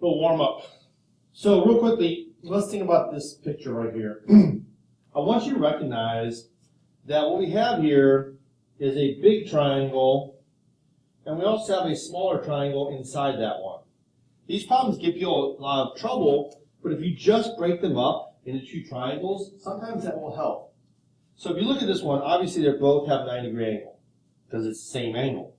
Little warm up. So real quickly, let's think about this picture right here. I want you to recognize that what we have here is a big triangle, and we also have a smaller triangle inside that one. These problems give you a lot of trouble, but if you just break them up into two triangles, sometimes that will help. So if you look at this one, obviously they both have a 90-degree angle because it's the same angle.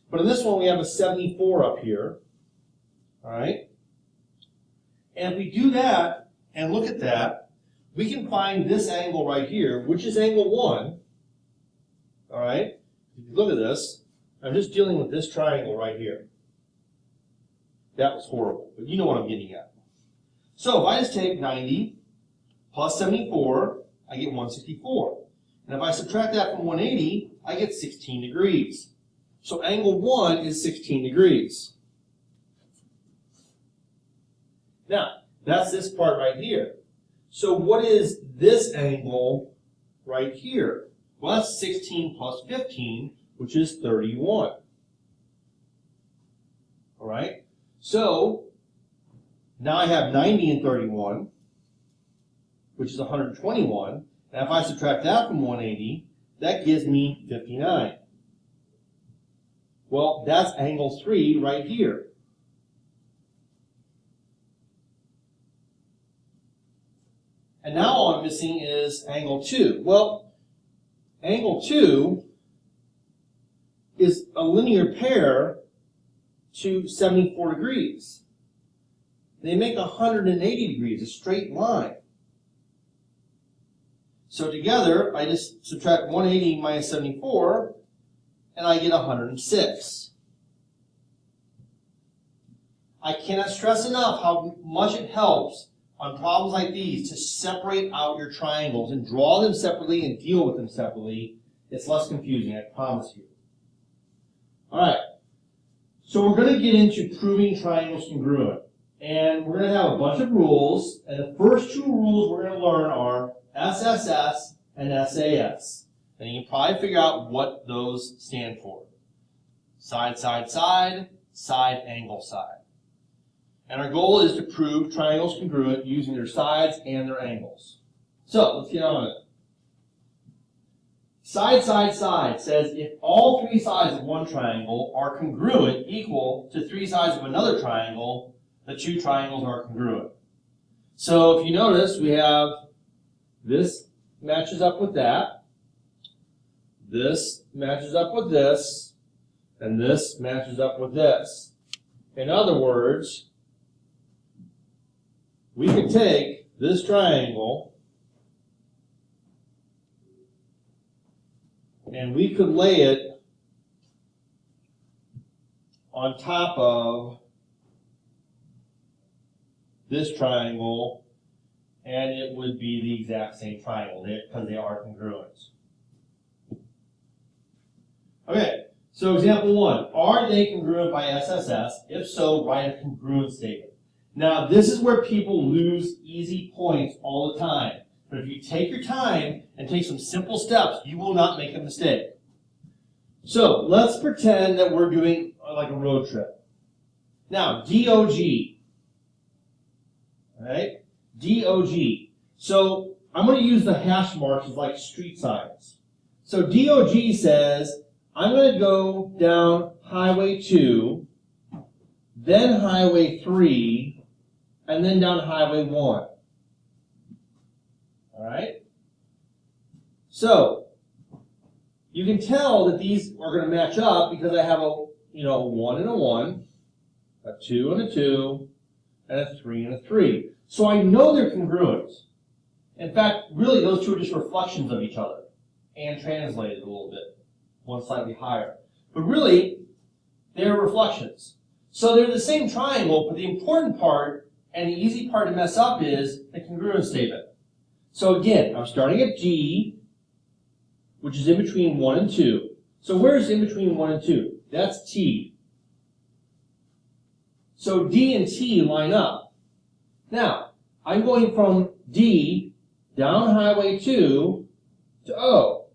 But in this one, we have a 74 up here. All right? And if we do that and look at that, we can find this angle right here, which is angle 1. All right? If you look at this, I'm just dealing with this triangle right here. That was horrible, but you know what I'm getting at. So if I just take 90 plus 74, I get 164. And if I subtract that from 180, I get 16 degrees. So angle 1 is 16 degrees. Now, that's this part right here. So what is this angle right here? Well, that's 16 plus 15, which is 31. All right? So now I have 90 and 31, which is 121. And if I subtract that from 180, that gives me 59. Well, that's angle 3 right here. And now all I'm missing is angle 2. Well, angle 2 is a linear pair to 74 degrees. They make 180 degrees, a straight line. So together, I just subtract 180 minus 74, and I get 106. I cannot stress enough how much it helps on problems like these to separate out your triangles and draw them separately and deal with them separately. It's less confusing, I promise you. All right, so we're going to get into proving triangles congruent. And we're going to have a bunch of rules, and the first two rules we're going to learn are SSS and SAS. And you can probably figure out what those stand for. Side, side, side, side, angle, side. And our goal is to prove triangles congruent using their sides and their angles. So, let's get on it. Side, side, side says if all three sides of one triangle are congruent equal to three sides of another triangle, the two triangles are congruent. So if you notice, we have this matches up with that, this matches up with this, and this matches up with this. In other words, we could take this triangle and we could lay it on top of this triangle, and it would be the exact same triangle because they are congruent. Okay, so example 1. Are they congruent by SSS? If so, write a congruence statement. Now, this is where people lose easy points all the time. But if you take your time and take some simple steps, you will not make a mistake. So, let's pretend that we're doing like a road trip. Now, DOG. Alright? DOG. So, I'm going to use the hash marks as like street signs. So, DOG says, I'm going to go down Highway 2, then Highway 3, and then down Highway 1. Alright? So, you can tell that these are going to match up because I have a 1 and a 1, a 2 and a 2, and a 3 and a 3. So I know they're congruent. In fact, really those two are just reflections of each other and translated a little bit. One slightly higher. But really, they're reflections. So they're the same triangle, but the important part and the easy part to mess up is the congruence statement. So again, I'm starting at G, which is in between 1 and 2. So where's in between 1 and 2? That's T. So D and T line up. Now, I'm going from D down Highway 2 to O.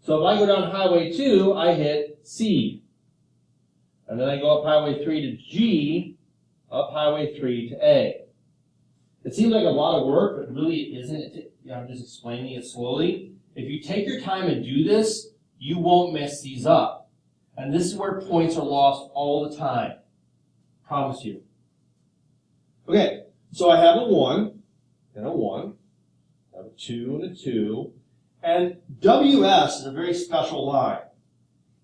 So if I go down Highway 2, I hit C. And then I go up Highway 3 to G, up Highway 3 to A. It seems like a lot of work, but really it isn't. I'm just explaining it slowly. If you take your time and do this, you won't mess these up. And this is where points are lost all the time. Promise you. Okay, so I have a 1 and a 1. I have a 2 and a 2. And WS is a very special line.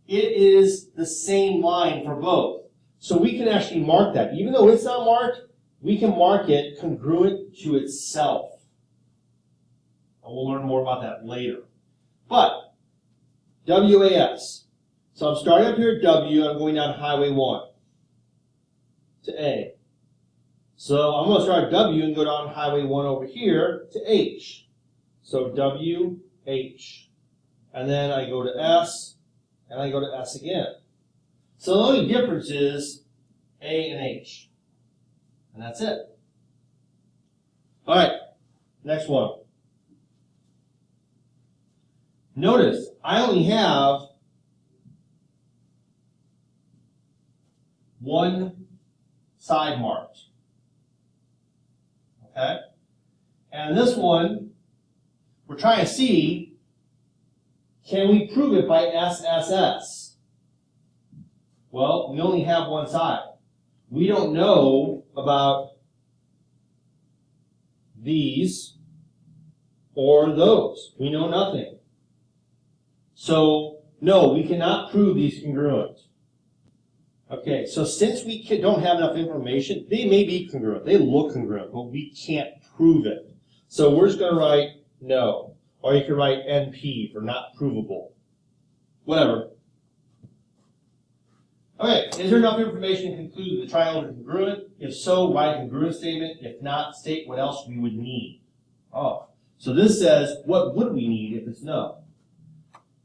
It is the same line for both. So we can actually mark that. Even though it's not marked, we can mark it congruent to itself. And we'll learn more about that later. But, WAS. So I'm starting up here at W, I'm going down Highway 1 to A. So I'm going to start at W and go down Highway 1 over here to H. So W, H. And then I go to S, and I go to S again. So the only difference is A and H. And that's it. All right, next one. Notice, I only have one side marked. Okay? And this one, we're trying to see, can we prove it by SSS? Well, we only have one side. We don't know about these or those. We know nothing. So, no, we cannot prove these congruent. Okay, so since we don't have enough information, they may be congruent. They look congruent, but we can't prove it. So we're just going to write no. Or you can write NP for not provable. Whatever. Okay, is there enough information to conclude that the triangles are congruent? If so, write a congruent statement. If not, state what else we would need. Oh, so this says, what would we need if it's no?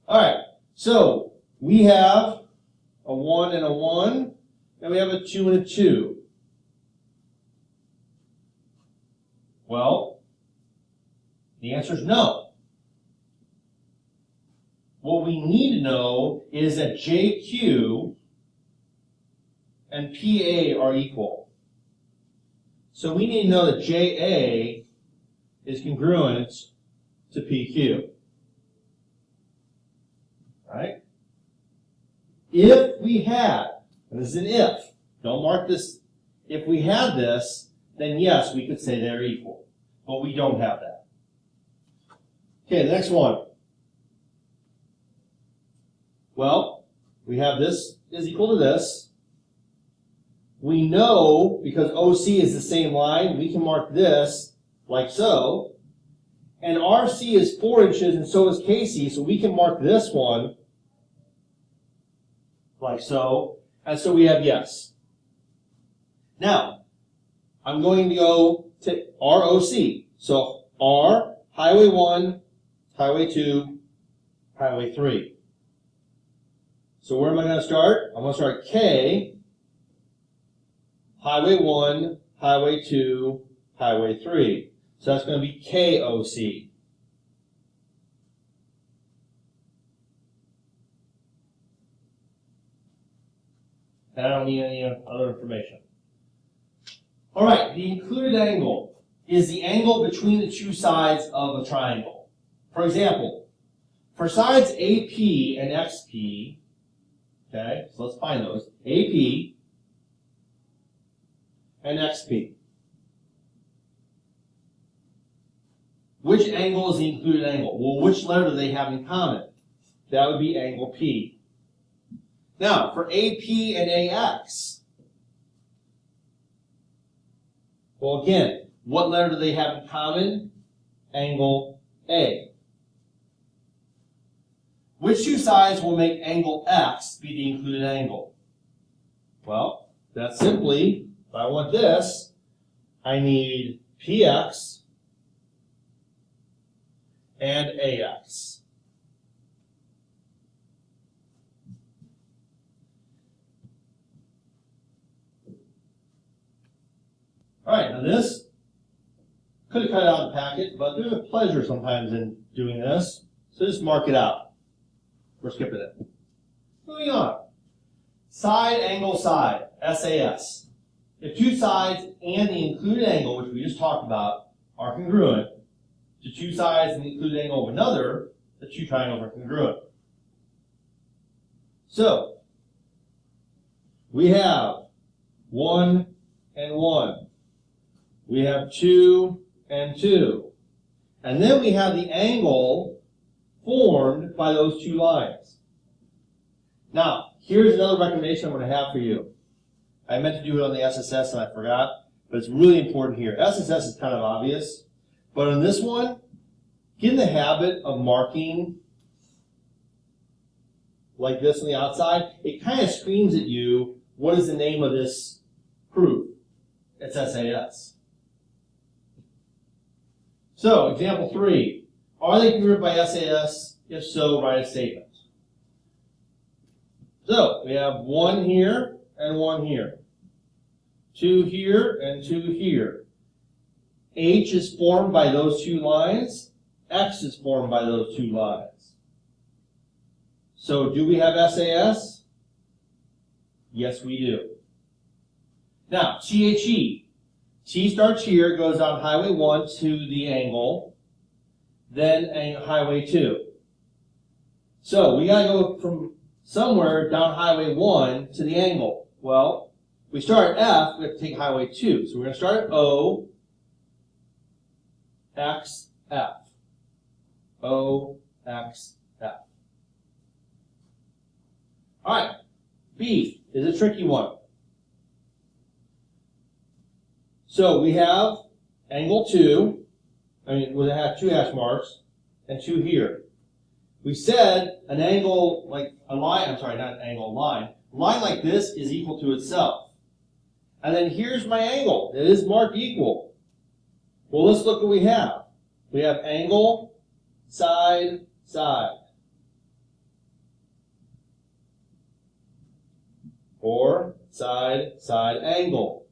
All right, so we have a 1 and a 1, and we have a 2 and a 2. Well, the answer is no. What we need to know is that JQ and PA are equal. So we need to know that JA is congruent to PQ. Right? If we had, and this is an if, don't mark this, if we had this, then yes, we could say they're equal. But we don't have that. Okay, the next one. Well, we have this is equal to this. We know, because OC is the same line, we can mark this like so. And RC is 4 inches, and so is KC, so we can mark this one like so. And so we have yes. Now, I'm going to go to ROC. So R, Highway 1, Highway 2, Highway 3. So where am I going to start? I'm going to start K, Highway 1, Highway 2, Highway 3. So that's going to be KOC. And I don't need any other information. All right, the included angle is the angle between the two sides of a triangle. For example, for sides AP and XP, okay, so let's find those, AP and XP. Which angle is the included angle? Well, which letter do they have in common? That would be angle P. Now, for AP and AX, well, again, what letter do they have in common? Angle A. Which two sides will make angle X be the included angle? Well, that's simply, if I want this, I need PX and AX. All right, now this could have cut it out of the packet, but there's a pleasure sometimes in doing this, so just mark it out. We're skipping it. Moving on. Side, angle, side, SAS. if two sides and the included angle, which we just talked about, are congruent to two sides and the included angle of another, the two triangles are congruent. So, we have 1 and 1. We have 2 and 2. And then we have the angle formed by those two lines. Now, here's another recommendation I'm going to have for you. I meant to do it on the SSS and I forgot, but it's really important here. SSS is kind of obvious, but on this one, get in the habit of marking like this on the outside. It kind of screams at you, what is the name of this proof? It's SAS. So, example 3. Are they congruent by SAS? If so, write a statement. So, we have 1 here and 1 here. 2 here and 2 here. H is formed by those two lines. X is formed by those two lines. So, do we have SAS? Yes, we do. Now, THE. T starts here, goes down highway 1 to the angle, then highway 2. So, we got to go from somewhere down highway 1 to the angle. Well, we start at F, we have to take highway 2. So, we're going to start at O, X, F. O, X, F. All right, B is a tricky one. So we have angle 2, we'll have 2 hash marks, and 2 here. We said an angle like a line, I'm sorry, not an angle, line. A line like this is equal to itself. And then here's my angle. It is marked equal. Well, let's look what we have. We have angle, side, side. Or side, side angle.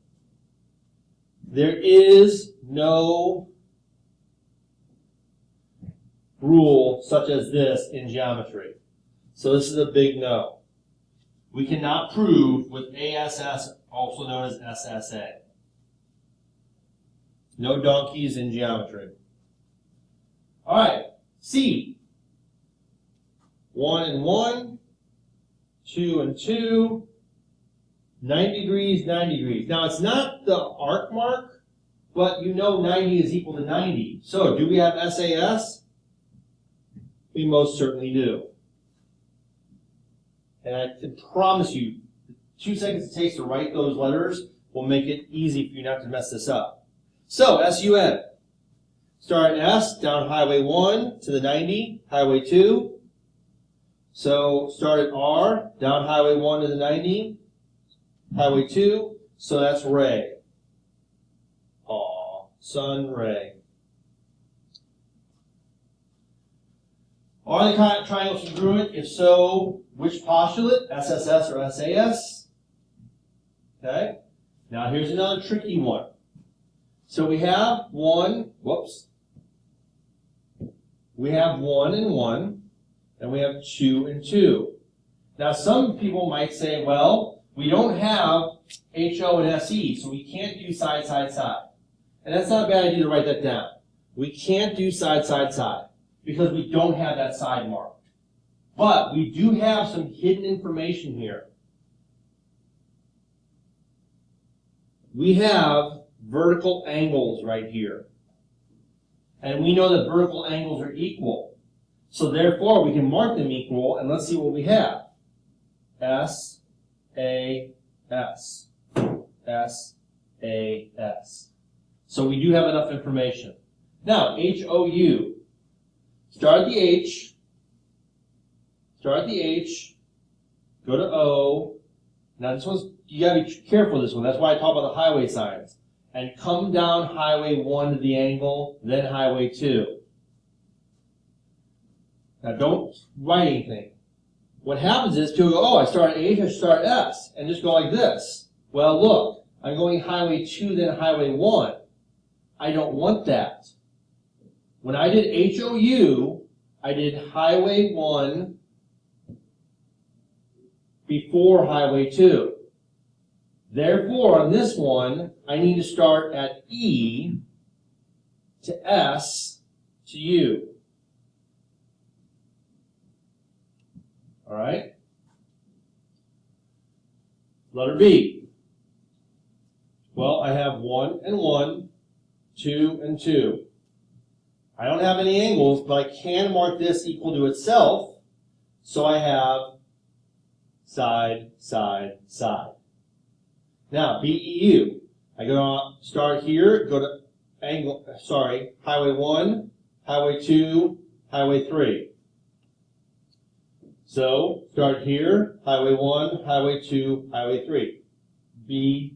There is no rule such as this in geometry. So this is a big no. We cannot prove with ASS, also known as SSA. No donkeys in geometry. All right, C. 1 and 1, 2 and 2, 90 degrees, 90 degrees. Now, it's not the arc mark, but you know 90 is equal to 90. So, do we have SAS? We most certainly do. And I can promise you, the 2 seconds it takes to write those letters will make it easy for you not to mess this up. So, SUN. Start at S, down highway 1 to the 90, highway 2. So, start at R, down highway 1 to the 90, highway 2, so that's ray. Aw, sun ray. Are the triangles congruent? If so, which postulate? SSS or SAS? Okay. Now here's another tricky one. So we have 1, whoops. We have 1 and 1, and we have 2 and 2. Now some people might say, well, we don't have HO and SE, so we can't do side, side, side. And that's not a bad idea to write that down. We can't do side, side, side, because we don't have that side marked. But we do have some hidden information here. We have vertical angles right here. And we know that vertical angles are equal. So therefore, we can mark them equal, and let's see what we have. S, A, S. S, A, S. So we do have enough information. Now, HOU. Start at the H. Start at the H. Go to O. Now this one's, you gotta be careful with this one. That's why I talk about the highway signs. And come down highway 1 to the angle, then highway 2. Now don't write anything. What happens is people go, oh, I start at H, I start at S, and just go like this. Well, look, I'm going highway 2, then highway 1. I don't want that. When I did HOU, I did highway 1 before highway 2. Therefore, on this one, I need to start at E to S to U. All right? Letter B. Well, I have 1 and 1, 2 and 2. I don't have any angles, but I can mark this equal to itself, so I have side, side, side. Now, BEU. I go to start here, go to highway 1, highway 2, highway 3. So, start here, highway 1, highway 2, highway 3. BLU.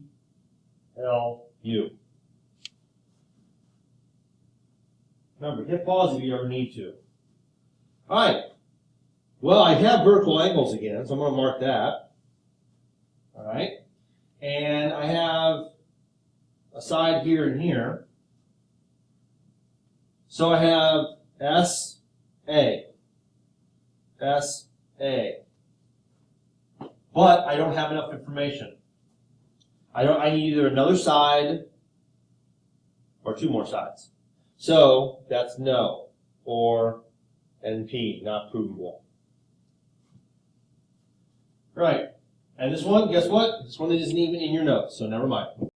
Remember, hit pause if you ever need to. Alright. Well, I have vertical angles again, so I'm going to mark that. Alright. And I have a side here and here. So I have SA. SA. But I don't have enough information. I need either another side or 2 more sides. So that's no, or NP, not provable. Right. And this one, guess what? This one isn't even in your notes, so never mind.